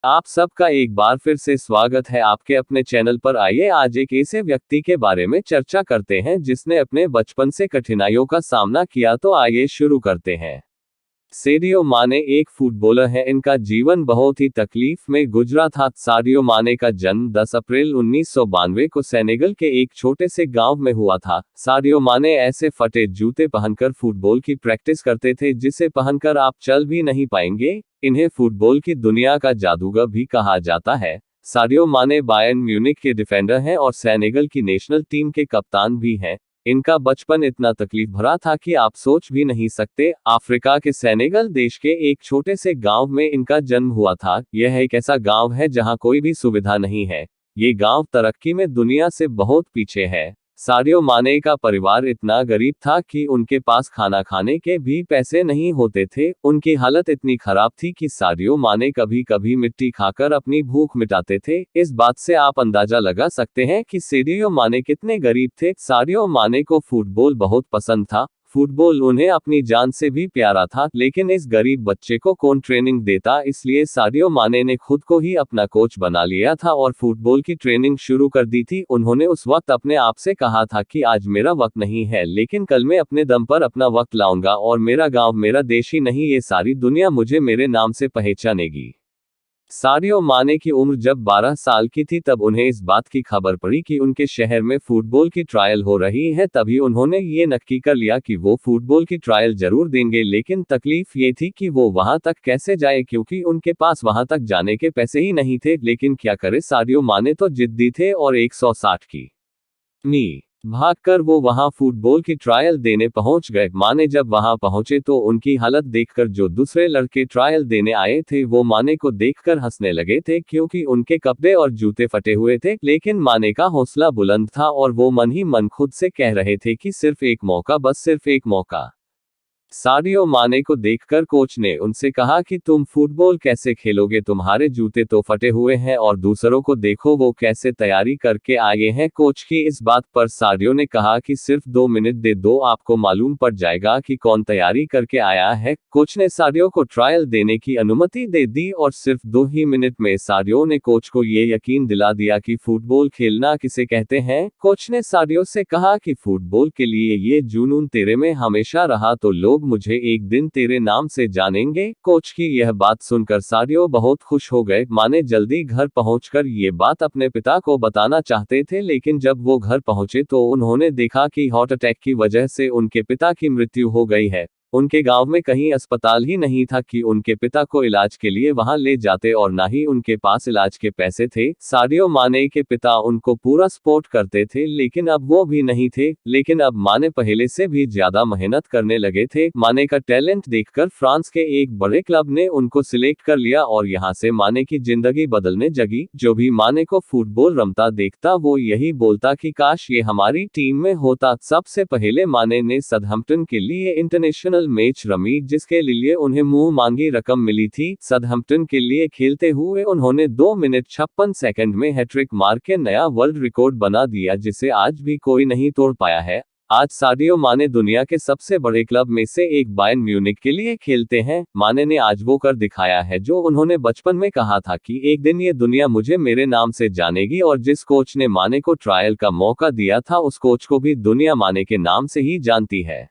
आप सबका एक बार फिर से स्वागत है आपके अपने चैनल पर। आइए आज एक ऐसे व्यक्ति के बारे में चर्चा करते हैं जिसने अपने बचपन से कठिनाइयों का सामना किया। तो आइए शुरू करते हैं। सेडियो माने एक फुटबॉलर है। इनका जीवन बहुत ही तकलीफ में गुजरा था। साडियो माने का जन्म 10 अप्रैल 1992 को सेनेगल के एक छोटे से गांव में हुआ था। साडियो माने ऐसे फटे जूते पहनकर फुटबॉल की प्रैक्टिस करते थे जिसे पहनकर आप चल भी नहीं पाएंगे। इन्हें फुटबॉल की दुनिया का जादूगर भी कहा जाता है। साडियो माने बायर्न म्यूनिख के डिफेंडर हैं और सेनेगल की नेशनल टीम के कप्तान भी हैं। इनका बचपन इतना तकलीफ भरा था कि आप सोच भी नहीं सकते। अफ्रीका के सेनेगल देश के एक छोटे से गांव में इनका जन्म हुआ था। यह एक ऐसा गांव है जहां कोई भी सुविधा नहीं है। ये गांव तरक्की में दुनिया से बहुत पीछे है। साडियो माने का परिवार इतना गरीब था कि उनके पास खाना खाने के भी पैसे नहीं होते थे। उनकी हालत इतनी खराब थी कि साडियो माने कभी कभी मिट्टी खाकर अपनी भूख मिटाते थे। इस बात से आप अंदाजा लगा सकते हैं कि साडियो माने कितने गरीब थे। साडियो माने को फुटबॉल बहुत पसंद था। फुटबॉल उन्हें अपनी जान से भी प्यारा था। लेकिन इस गरीब बच्चे को कौन ट्रेनिंग देता, इसलिए साडियो माने ने खुद को ही अपना कोच बना लिया था और फुटबॉल की ट्रेनिंग शुरू कर दी थी। उन्होंने उस वक्त अपने आप से कहा था कि आज मेरा वक्त नहीं है, लेकिन कल मैं अपने दम पर अपना वक्त लाऊंगा और मेरा गांव, मेरा देश ही नहीं, ये सारी दुनिया मुझे मेरे नाम से पहचानेगी। साडियो माने की उम्र जब 12 साल की थी तब उन्हें इस बात की खबर पड़ी कि उनके शहर में फुटबॉल की ट्रायल हो रही है। तभी उन्होंने ये नक्की कर लिया कि वो फुटबॉल की ट्रायल जरूर देंगे। लेकिन तकलीफ ये थी कि वो वहां तक कैसे जाए, क्योंकि उनके पास वहां तक जाने के पैसे ही नहीं थे। लेकिन क्या करे, साडियो माने तो जिद्दी थे और 160 की मी भागकर वो वहां फुटबॉल की ट्रायल देने पहुंच गए। माने जब वहां पहुंचे तो उनकी हालत देखकर जो दूसरे लड़के ट्रायल देने आए थे वो माने को देखकर हंसने लगे थे, क्योंकि उनके कपड़े और जूते फटे हुए थे। लेकिन माने का हौसला बुलंद था और वो मन ही मन खुद से कह रहे थे कि सिर्फ एक मौका, बस सिर्फ एक मौका। साडियो माने को देखकर कोच ने उनसे कहा कि तुम फुटबॉल कैसे खेलोगे, तुम्हारे जूते तो फटे हुए हैं और दूसरों को देखो वो कैसे तैयारी करके आए हैं। कोच की इस बात पर साडियो ने कहा कि सिर्फ 2 मिनट दे दो, आपको मालूम पड़ जाएगा कि कौन तैयारी करके आया है। कोच ने साडियो को ट्रायल देने की अनुमति दे दी और सिर्फ 2 ही मिनट में साडियो ने कोच को ये यकीन दिला दिया कि फुटबॉल खेलना किसे कहते हैं। कोच ने साडियो से कहा कि फुटबॉल के लिए ये जुनून तेरे में हमेशा रहा तो लोग मुझे एक दिन तेरे नाम से जानेंगे। कोच की यह बात सुनकर साडियो बहुत खुश हो गए। माने जल्दी घर पहुंचकर ये बात अपने पिता को बताना चाहते थे, लेकिन जब वो घर पहुंचे तो उन्होंने देखा कि हार्ट अटैक की वजह से उनके पिता की मृत्यु हो गई है। उनके गांव में कहीं अस्पताल ही नहीं था कि उनके पिता को इलाज के लिए वहां ले जाते और ना ही उनके पास इलाज के पैसे थे। साडियो माने के पिता उनको पूरा सपोर्ट करते थे, लेकिन अब वो भी नहीं थे। लेकिन अब माने पहले से भी ज्यादा मेहनत करने लगे थे। माने का टैलेंट देखकर फ्रांस के एक बड़े क्लब ने उनको सिलेक्ट कर लिया और यहाँ से माने की जिंदगी बदलने जगी। जो भी माने को फुटबॉल रमता देखता वो यही बोलता कि काश ये हमारी टीम में होता। सबसे पहले माने ने सदहम्पटन के लिए इंटरनेशनल मैच रमी, जिसके लिए उन्हें मुंह मांगी रकम मिली थी। सदहम्पटन के लिए खेलते हुए उन्होंने 2 मिनट 56 सेकंड में हैट्रिक मार के नया वर्ल्ड रिकॉर्ड बना दिया, जिसे आज भी कोई नहीं तोड़ पाया है। आज साडियो माने दुनिया के सबसे बड़े क्लब में से एक बायर्न म्यूनिख के लिए खेलते हैं। माने ने आज वो कर दिखाया है जो उन्होंने बचपन में कहा था कि एक दिन ये दुनिया मुझे मेरे नाम से जानेगी। और जिस कोच ने माने को ट्रायल का मौका दिया था उस कोच को भी दुनिया माने के नाम से ही जानती है।